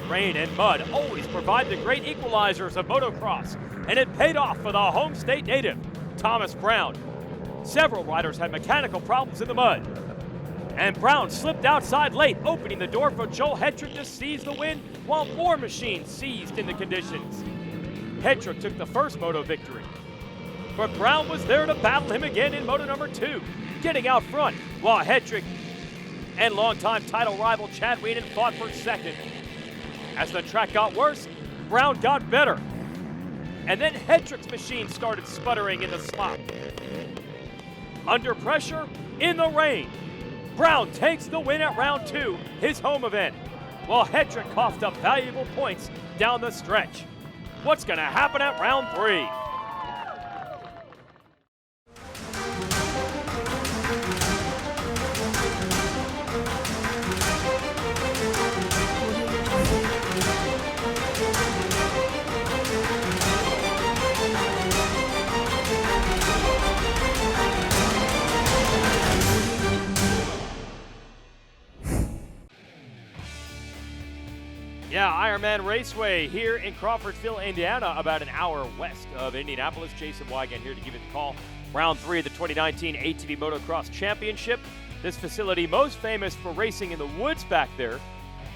Rain and mud always provide the great equalizers of motocross, and it paid off for the home state native, Thomas Brown. Several riders had mechanical problems in the mud, and Brown slipped outside late, opening the door for Joel Hetrick to seize the win while more machines seized in the conditions. Hetrick took the first moto victory, but Brown was there to battle him again in moto number 2, getting out front, while Hetrick and longtime title rival Chad Wienen fought for second. As the track got worse, Brown got better, and then Hetrick's machine started sputtering in the slop. Under pressure, in the rain, Brown takes the win at round 2, his home event, while Hetrick coughed up valuable points down the stretch. What's going to happen at round 3? Yeah, Ironman Raceway here in Crawfordsville, Indiana, about an hour west of Indianapolis. Jason Wygant here to give you the call. Round 3 of the 2019 ATV Motocross Championship. This facility most famous for racing in the woods back there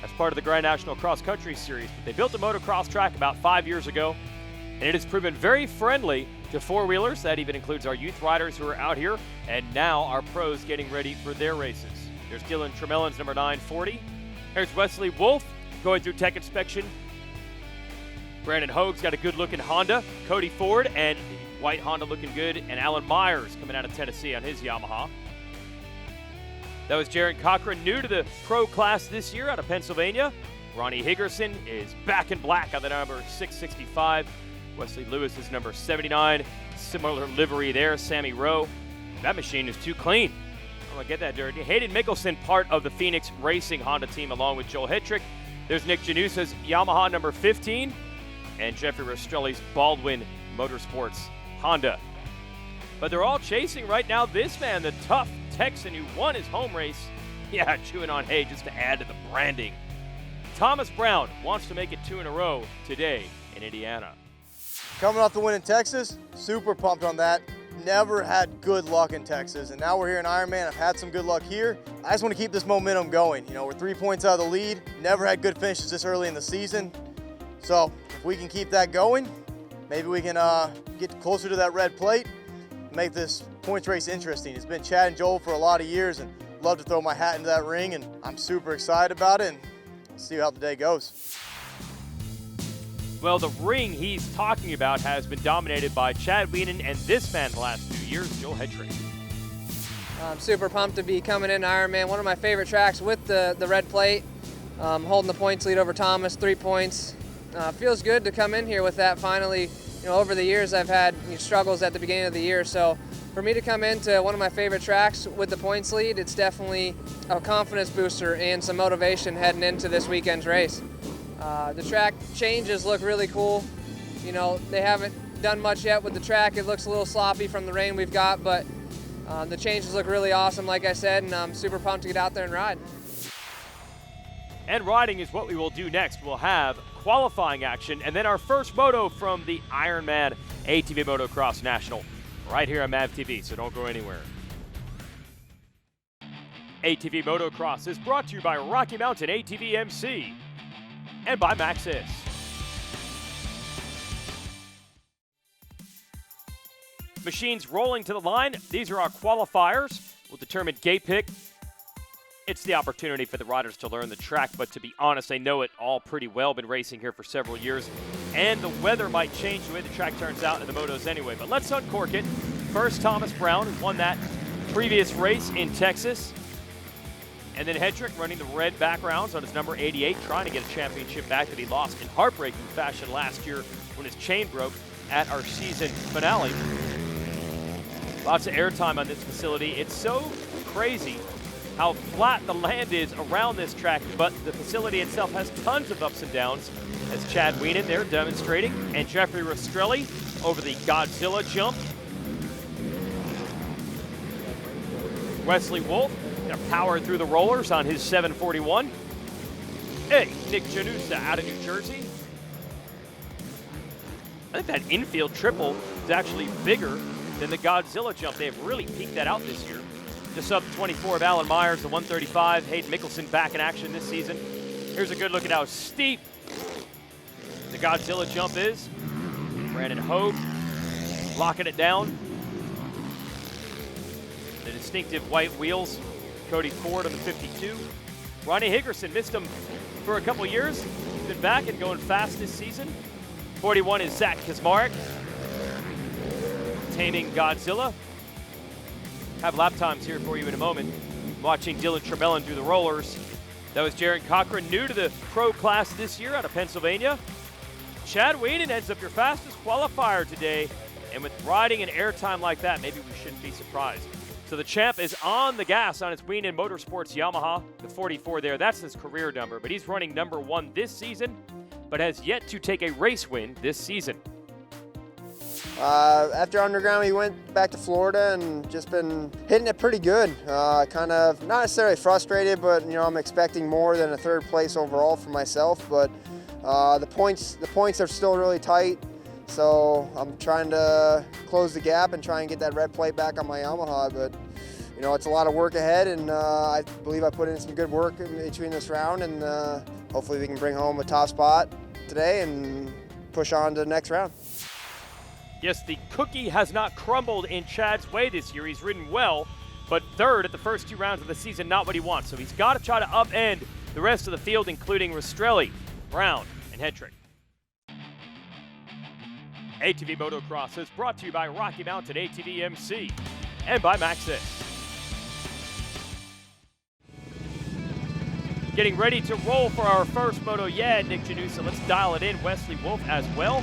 as part of the Grand National Cross Country Series. But they built a motocross track about 5 years ago, and it has proven very friendly to four-wheelers. That even includes our youth riders who are out here, and now our pros getting ready for their races. There's Dylan Tremellin's number 940. There's Wesley Wolf going through tech inspection. Brandon Hoag's got a good-looking Honda. Cody Ford and the white Honda looking good. And Alan Myers coming out of Tennessee on his Yamaha. That was Jaron Cochran, new to the pro class this year out of Pennsylvania. Ronnie Higgerson is back in black on the number 665. Wesley Lewis is number 79. Similar livery there, Sammy Rowe. That machine is too clean. I'm going to get that dirty. Hayden Mickelson, part of the Phoenix Racing Honda team along with Joel Hetrick. There's Nick Janusa's Yamaha number 15 and Jeffrey Rastrelli's Baldwin Motorsports Honda. But they're all chasing right now this man, the tough Texan who won his home race. Yeah, chewing on hay just to add to the branding. Thomas Brown wants to make it 2 in a row today in Indiana. Coming off the win in Texas, super pumped on that. Never had good luck in Texas, and now we're here in Ironman. I've had some good luck here. I just want to keep this momentum going. You know, we're 3 points out of the lead. Never had good finishes this early in the season. So if we can keep that going, maybe we can get closer to that red plate, make this points race interesting. It's been Chad and Joel for a lot of years, and love to throw my hat into that ring, and I'm super excited about it, and see how the day goes. Well, the ring he's talking about has been dominated by Chad Wienen and this man the last few years, Joel Hetrick. I'm super pumped to be coming in Ironman, one of my favorite tracks with the red plate, holding the points lead over Thomas, 3 points. Feels good to come in here with that finally. You know, over the years I've had struggles at the beginning of the year, so for me to come into one of my favorite tracks with the points lead, it's definitely a confidence booster and some motivation heading into this weekend's race. The track changes look really cool. You know, they haven't done much yet with the track. It looks a little sloppy from the rain we've got, but the changes look really awesome, like I said, and I'm super pumped to get out there and ride. And riding is what we will do next. We'll have qualifying action and then our first moto from the Ironman ATV Motocross National right here on MAV TV, so don't go anywhere. ATV Motocross is brought to you by Rocky Mountain ATV MC and by Maxxis. Machines rolling to the line. These are our qualifiers. We'll determine gate pick. It's the opportunity for the riders to learn the track, but to be honest, they know it all pretty well. Been racing here for several years, and the weather might change the way the track turns out in the motos anyway. But let's uncork it. First, Thomas Brown, who won that previous race in Texas. And then Hetrick running the red backgrounds on his number 88, trying to get a championship back that he lost in heartbreaking fashion last year when his chain broke at our season finale. Lots of airtime on this facility. It's so crazy how flat the land is around this track, but the facility itself has tons of ups and downs, as Chad Wienen there demonstrating, and Jeffrey Rastrelli over the Godzilla jump. Wesley Wolf powered through the rollers on his 741. Hey, Nick Janusa out of New Jersey. I think that infield triple is actually bigger than the Godzilla jump. They have really peaked that out this year. Just sub 24 of Alan Myers, the 135. Hayden Mickelson back in action this season. Here's a good look at how steep the Godzilla jump is. Brandon Hogue locking it down. The distinctive white wheels. Cody Ford on the 52. Ronnie Higgerson missed him for a couple years. He's been back and going fast this season. 41 is Zach Kaczmarek. Taming Godzilla. Have lap times here for you in a moment. Watching Dylan Trebellin do the rollers. That was Jaron Cochran, new to the pro class this year out of Pennsylvania. Chad Wienen ends up your fastest qualifier today. And with riding an airtime like that, maybe we shouldn't be surprised. So the champ is on the gas on his Wienen Motorsports Yamaha, the 44 there. That's his career number, but he's running number 1 this season, but has yet to take a race win this season. After Underground, we went back to Florida and just been hitting it pretty good. Kind of not necessarily frustrated, but I'm expecting more than a 3rd place overall for myself. But the points are still really tight, so I'm trying to close the gap and try and get that red plate back on my Yamaha. But it's a lot of work ahead, and I believe I put in some good work in between this round, and hopefully we can bring home a top spot today and push on to the next round. Yes, the cookie has not crumbled in Chad's way this year. He's ridden well, but 3rd at the first 2 rounds of the season, not what he wants. So he's got to try to upend the rest of the field, including Rastrelli, Brown, and Hedrick. ATV Motocross is brought to you by Rocky Mountain ATV MC and by Maxxis. Getting ready to roll for our first moto. Yeah, Nick Janusa, let's dial it in. Wesley Wolf as well.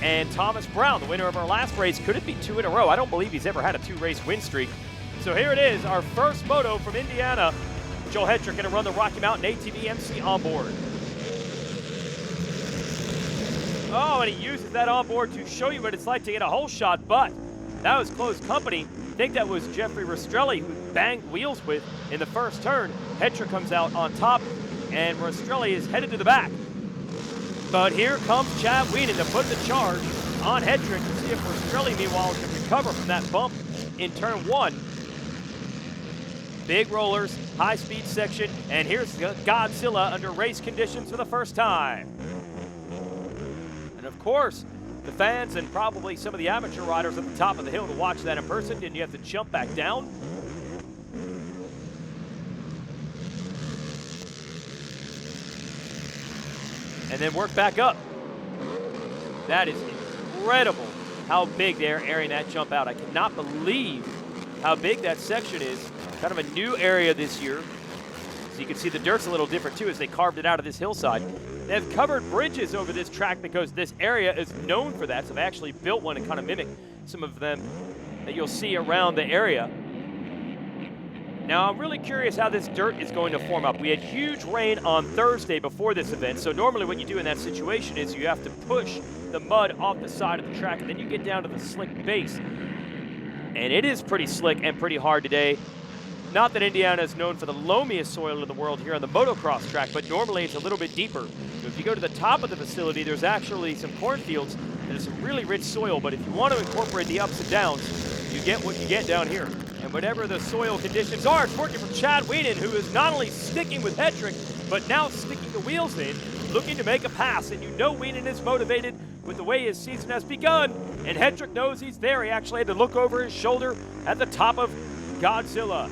And Thomas Brown, the winner of our last race. Could it be 2 in a row? I don't believe he's ever had a 2-race win streak. So here it is, our first moto from Indiana. Joel Hedrick going to run the Rocky Mountain ATV MC onboard. Oh, and he uses that onboard to show you what it's like to get a hole shot, but that was close company. I think that was Jeffrey Rastrelli who banged wheels with in the first turn. Hedrick comes out on top, and Rastrelli is headed to the back. But here comes Chad Wienen to put the charge on Hedrick to see if Rastrelli, meanwhile, can recover from that bump in turn 1. Big rollers, high-speed section, and here's Godzilla under race conditions for the first time. And of course, the fans and probably some of the amateur riders at the top of the hill to watch that in person, didn't you have to jump back down? And then work back up. That is incredible how big they're airing that jump out. I cannot believe how big that section is. Kind of a new area this year. So you can see the dirt's a little different too as they carved it out of this hillside. They've covered bridges over this track because this area is known for that. So they actually built one to kind of mimic some of them that you'll see around the area. Now, I'm really curious how this dirt is going to form up. We had huge rain on Thursday before this event, so normally what you do in that situation is you have to push the mud off the side of the track, and then you get down to the slick base. And it is pretty slick and pretty hard today. Not that Indiana is known for the loamiest soil in the world here on the motocross track, but normally it's a little bit deeper. So if you go to the top of the facility, there's actually some cornfields that is some really rich soil, but if you want to incorporate the ups and downs, you get what you get down here. And whatever the soil conditions are, it's working for Chad Wienen, who is not only sticking with Hedrick, but now sticking the wheels in, looking to make a pass. And you know Wienen is motivated with the way his season has begun. And Hedrick knows he's there. He actually had to look over his shoulder at the top of Godzilla.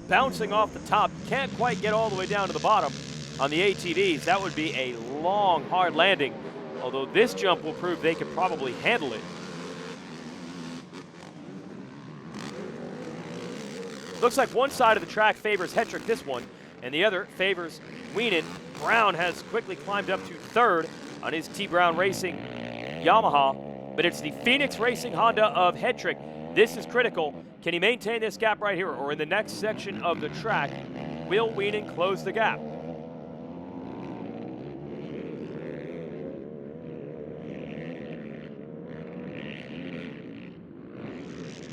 Bouncing off the top, can't quite get all the way down to the bottom on the ATVs. That would be a long, hard landing, although this jump will prove they could probably handle it. Looks like one side of the track favors Hedrick this one, and the other favors Wienen. Brown has quickly climbed up to 3rd on his T. Brown Racing Yamaha, but it's the Phoenix Racing Honda of Hedrick. This is critical. Can he maintain this gap right here, or in the next section of the track, will Wienen close the gap?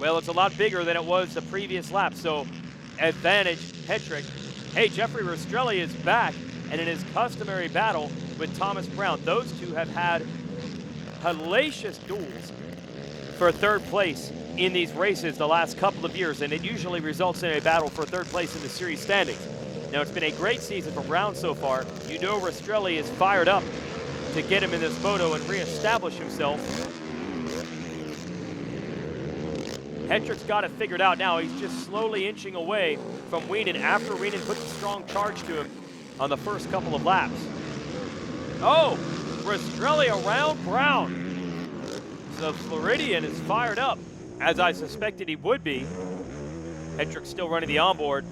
Well, it's a lot bigger than it was the previous lap, so advantage Hedrick. Hey, Jeffrey Rastrelli is back, and in his customary battle with Thomas Brown, those two have had hellacious duels for third place in these races the last couple of years, and it usually results in a battle for third place in the series standings. Now, it's been a great season for Brown so far. You know Rastrelli is fired up to get him in this moto and reestablish himself. Hetrick's got it figured out now. He's just slowly inching away from Wienen after Wienen puts a strong charge to him on the first couple of laps. Oh, Rastrelli around Brown. The Floridian is fired up, as I suspected he would be. Hetrick's still running the onboard.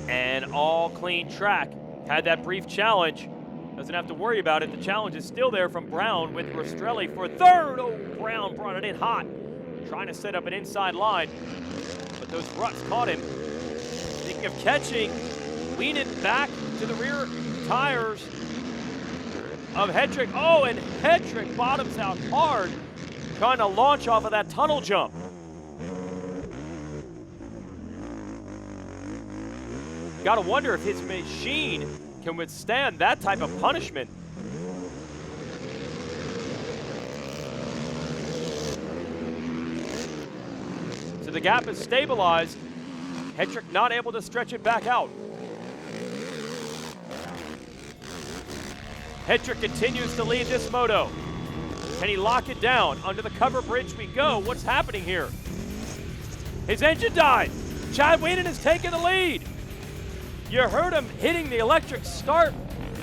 And all clean track. Had that brief challenge. Doesn't have to worry about it. The challenge is still there from Brown with Rastrelli for third. Oh, Brown brought it in hot. Trying to set up an inside line. But those ruts caught him. Thinking of catching. Wienen back to the rear tires of Hetrick. Oh, and Hetrick bottoms out hard. Trying to launch off of that tunnel jump. Got to wonder if his machine can withstand that type of punishment. So the gap is stabilized. Hetrick not able to stretch it back out. Hetrick continues to lead this moto. Can he lock it down? Under the cover bridge we go. What's happening here? His engine died. Chad Wienen has taken the lead. You heard him hitting the electric start,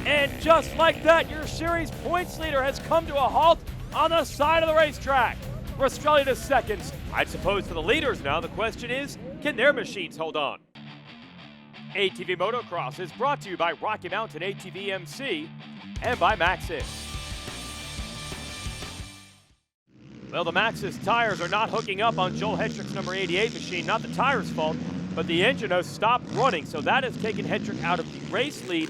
and just like that, your series points leader has come to a halt on the side of the racetrack. Rastrelli to seconds. I suppose for the leaders now, the question is, can their machines hold on? ATV Motocross is brought to you by Rocky Mountain ATV MC and by Maxxis. Well, the Maxxis tires are not hooking up on Joel Hetrick's number 88 machine. Not the tire's fault, but the engine has stopped running, so that has taken Hetrick out of the race lead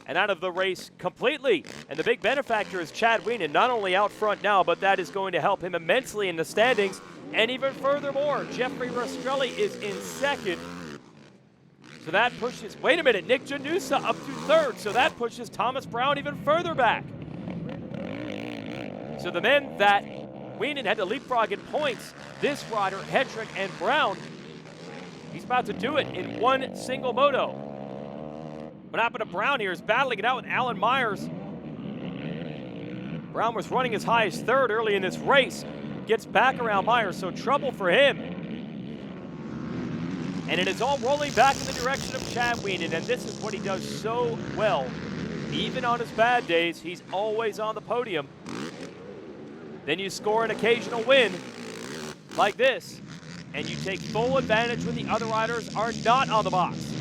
and out of the race completely. And the big benefactor is Chad Wienen, not only out front now, but that is going to help him immensely in the standings. And even furthermore, Jeffrey Rastrelli is in second. So that pushes, wait a minute, Nick Janusa up to third, so that pushes Thomas Brown even further back. So the men that Wienen had to leapfrog in points, this rider, Hetrick and Brown, he's about to do it in one single moto. What happened to Brown here is battling it out with Alan Myers. Brown was running as high as third early in this race. Gets back around Myers, so trouble for him. And it is all rolling back in the direction of Chad Wienen, and this is what he does so well. Even on his bad days, he's always on the podium. Then you score an occasional win like this, and you take full advantage when the other riders are not on the box.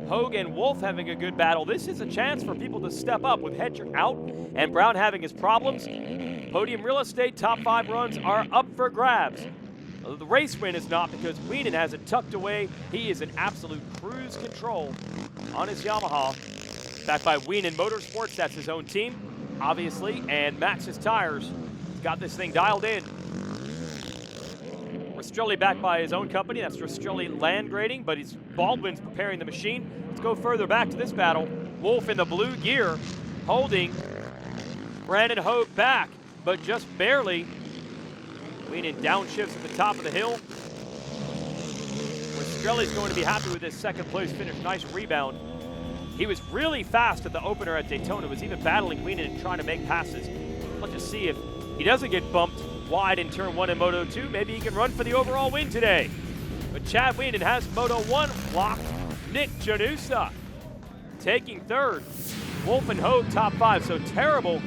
Hogue and Wolf having a good battle. This is a chance for people to step up with Hetrick out and Brown having his problems. Podium real estate, top 5 runs are up for grabs. The race win is not, because Wienen has it tucked away. He is in absolute cruise control on his Yamaha. Backed by Wienen Motorsports, that's his own team, obviously, and Maxxis Tires got this thing dialed in. Rastrelli backed by his own company, that's Rastrelli Land Grading, but he's Baldwin's preparing the machine. Let's go further back to this battle. Wolf in the blue gear, holding Brandon Hogue back, but just barely. Wienen downshifts at the top of the hill. Rastrelli's going to be happy with this second place finish. Nice rebound. He was really fast at the opener at Daytona, was even battling Wienen and trying to make passes. Let's just see if he doesn't get bumped wide in turn 1 in Moto 2. Maybe he can run for the overall win today. But Chad Wienen has Moto 1 locked. Nick Janusa taking third. Wolf and Hogue top 5, so terrible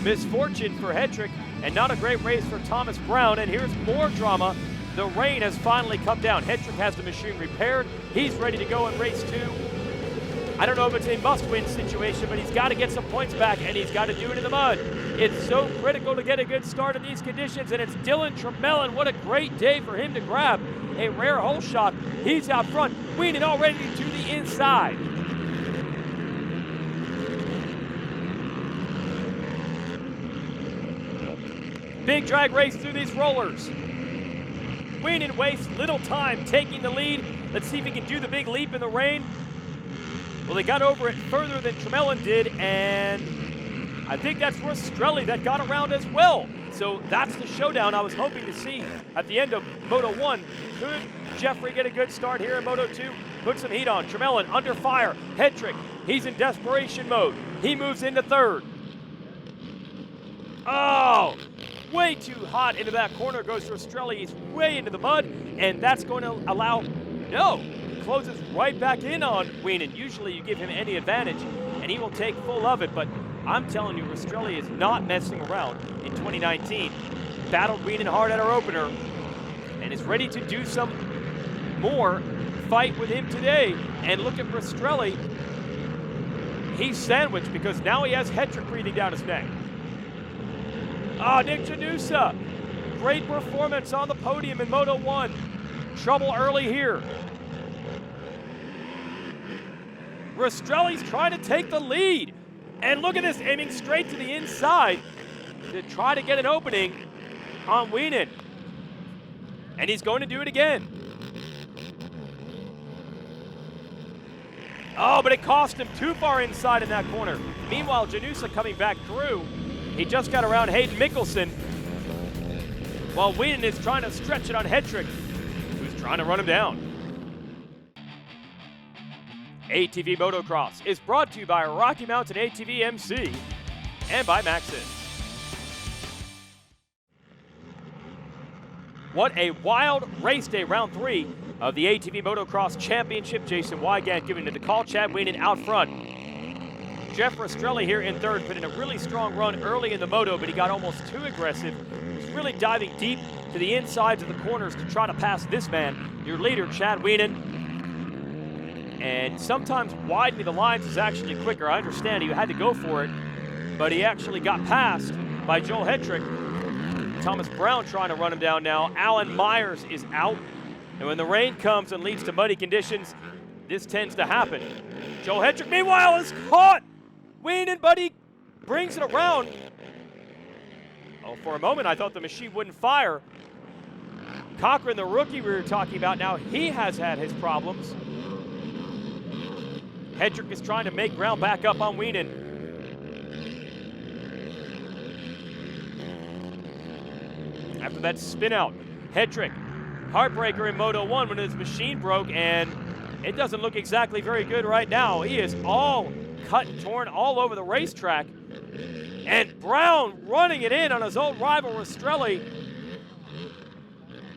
misfortune for Hetrick and not a great race for Thomas Brown. And here's more drama. The rain has finally come down. Hetrick has the machine repaired. He's ready to go in race 2. I don't know if it's a must-win situation, but he's got to get some points back, and he's got to do it in the mud. It's so critical to get a good start in these conditions, and it's Dylan Tremellin. What a great day for him to grab a rare hole shot. He's out front. Wienen already to the inside. Big drag race through these rollers. Wienen wastes little time taking the lead Let's see if he can do the big leap in the rain. Well, they got over it further than Tremelin did, and I think that's Rastrelli that got around as well. So that's the showdown I was hoping to see at the end of Moto 1. Could Jeffrey get a good start here in Moto 2? Put some heat on. Tremelin under fire. Hedrick, he's in desperation mode. He moves into third. Oh, way too hot into that corner goes Rastrelli. He's way into the mud, and that's going to allow, no, closes right back in on Wienen. Usually you give him any advantage, and he will take full of it, but I'm telling you, Rastrelli is not messing around in 2019. Battled Wienen hard at our opener, and is ready to do some more fight with him today. And look at Rastrelli. He's sandwiched because now he has Hedrick breathing down his neck. Ah, Nick Janusa, great performance on the podium in Moto 1. Trouble early here. Rastrelli's trying to take the lead. And look at this, aiming straight to the inside to try to get an opening on Wienen. And he's going to do it again. Oh, but it cost him too far inside in that corner. Meanwhile, Janusa coming back through. He just got around Hayden Mickelson, while Wienen is trying to stretch it on Hedrick, who's trying to run him down. ATV Motocross is brought to you by Rocky Mountain ATV MC and by Maxxis. What a wild race day, round 3 of the ATV Motocross Championship. Jason Wygant giving it to call. Chad Wienen out front. Jeff Rastrelli here in third, put in a really strong run early in the moto, but he got almost too aggressive. He's really diving deep to the insides of the corners to try to pass this man, your leader, Chad Wienen. And sometimes widening the lines is actually quicker. I understand he had to go for it, but he actually got passed by Joel Hedrick. Thomas Brown trying to run him down now. Alan Myers is out. And when the rain comes and leads to muddy conditions, this tends to happen. Joel Hedrick, meanwhile, is caught. Wienen, but he brings it around. Oh, for a moment, I thought the machine wouldn't fire. Cochran, the rookie we were talking about, now he has had his problems. Hedrick is trying to make ground back up on Wienen. After that spin out, Hedrick, heartbreaker in Moto 1 when his machine broke, and it doesn't look exactly very good right now. He is all cut and torn all over the racetrack. And Brown running it in on his old rival Rastrelli.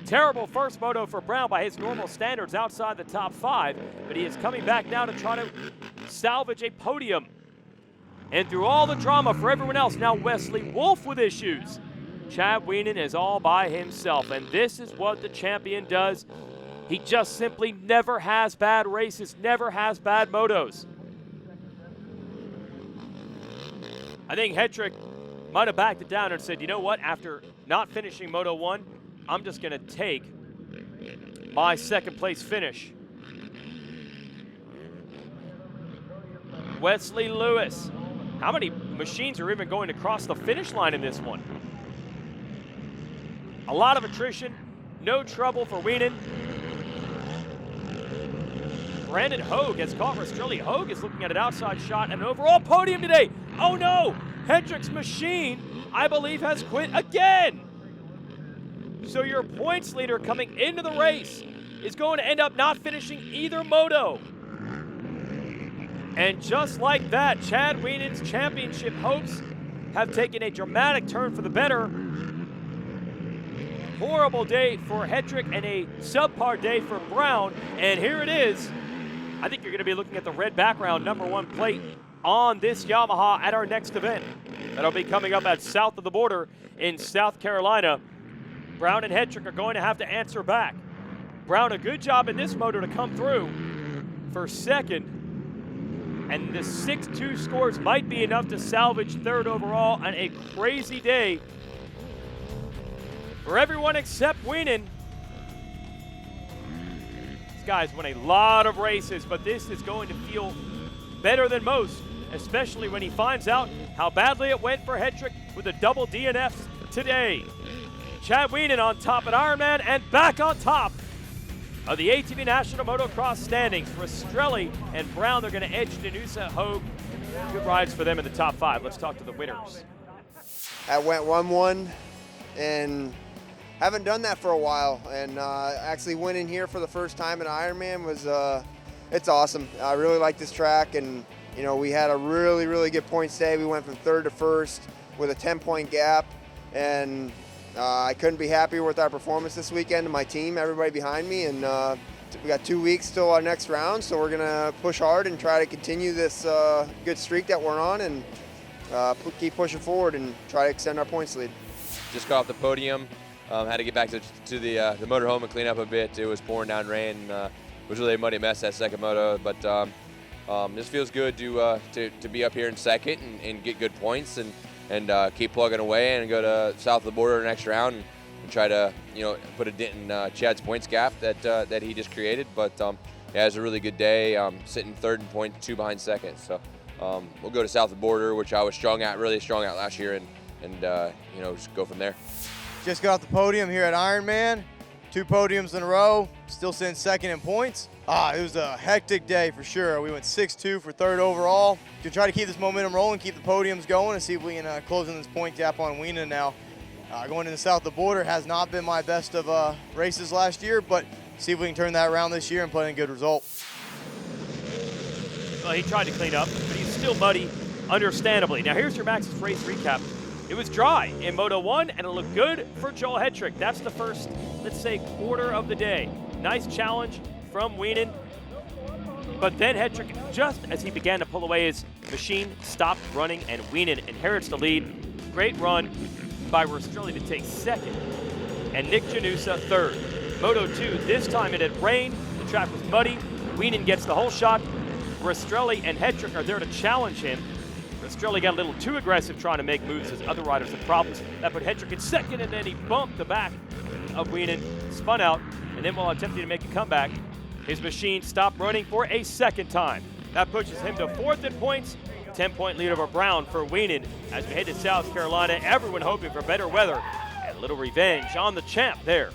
Terrible first moto for Brown by his normal standards outside the top 5, but he is coming back now to try to salvage a podium. And through all the drama for everyone else, now Wesley Wolf with issues. Chad Wienen is all by himself, and this is what the champion does. He just simply never has bad races, never has bad motos. I think Hedrick might have backed it down and said, you know what, after not finishing Moto 1, I'm just going to take my second place finish. Wesley Lewis. How many machines are even going to cross the finish line in this one? A lot of attrition, no trouble for Wienen. Brandon Hogue has caught Rastrelli. Hogue is looking at an outside shot and an overall podium today. Oh no, Hedrick's machine, I believe, has quit again. So your points leader coming into the race is going to end up not finishing either moto. And just like that, Chad Wienen's championship hopes have taken a dramatic turn for the better. Horrible day for Hedrick and a subpar day for Brown. And here it is. I think you're going to be looking at the red background #1 plate on this Yamaha at our next event. That'll be coming up at south of the border in South Carolina. Brown and Hedrick are going to have to answer back. Brown, a good job in this motor to come through for second. And the 6-2 scores might be enough to salvage third overall on a crazy day for everyone except Wienen. This guy's won a lot of races, but this is going to feel better than most, especially when he finds out how badly it went for Hedrick with a double DNFs today. Chad Wienen on top at Ironman and back on top of the ATV National Motocross standings. Rastrelli and Brown, they're going to edge Danusa, Hogue. Good rides for them in the top 5. Let's talk to the winners. I went 1-1 and haven't done that for a while. And actually winning here for the first time at Ironman was, it's awesome. I really like this track, and you know, we had a really, really good points day. We went from 3rd to 1st with a 10-point gap, and I couldn't be happier with our performance this weekend and my team, everybody behind me. And we got 2 weeks till our next round, so we're gonna push hard and try to continue this good streak that we're on, and keep pushing forward and try to extend our points lead. Just got off the podium, had to get back to the motorhome and clean up a bit. It was pouring down rain. It was really a muddy mess that second moto, but this feels good to be up here in second and get good points and keep plugging away and go to south of the border next round and try to put a dent in Chad's points gap that he just created. But yeah, it was a really good day. Sitting 3rd in points, 2 behind second. So we'll go to south of the border, which I was really strong at last year, and just go from there. Just got off the podium here at Ironman. 2 podiums in a row, still sitting 2nd in points. It was a hectic day for sure. We went 6-2 for 3rd overall. Gonna try to keep this momentum rolling, keep the podiums going, and see if we can close in this point gap on Wiener now. Going into south of the border has not been my best of races last year, but see if we can turn that around this year and put in a good result. Well, he tried to clean up, but he's still muddy, understandably. Now here's your Max's race recap. It was dry in Moto 1, and it looked good for Joel Hetrick. That's the first, let's say, quarter of the day. Nice challenge from Wienen. But then Hetrick, just as he began to pull away, his machine stopped running, and Wienen inherits the lead. Great run by Rastrelli to take 2nd, and Nick Janusa 3rd. Moto 2, this time it had rained, the track was muddy. Wienen gets the whole shot. Rastrelli and Hetrick are there to challenge him. Rastrelli got a little too aggressive trying to make moves as other riders had problems. That put Hetrick in 2nd, and then he bumped the back of Wienen, spun out, and then while attempting to make a comeback, his machine stopped running for a 2nd time. That pushes him to 4th in points, 10-point lead over Brown for Wienen. As we head to South Carolina, everyone hoping for better weather and a little revenge on the champ there.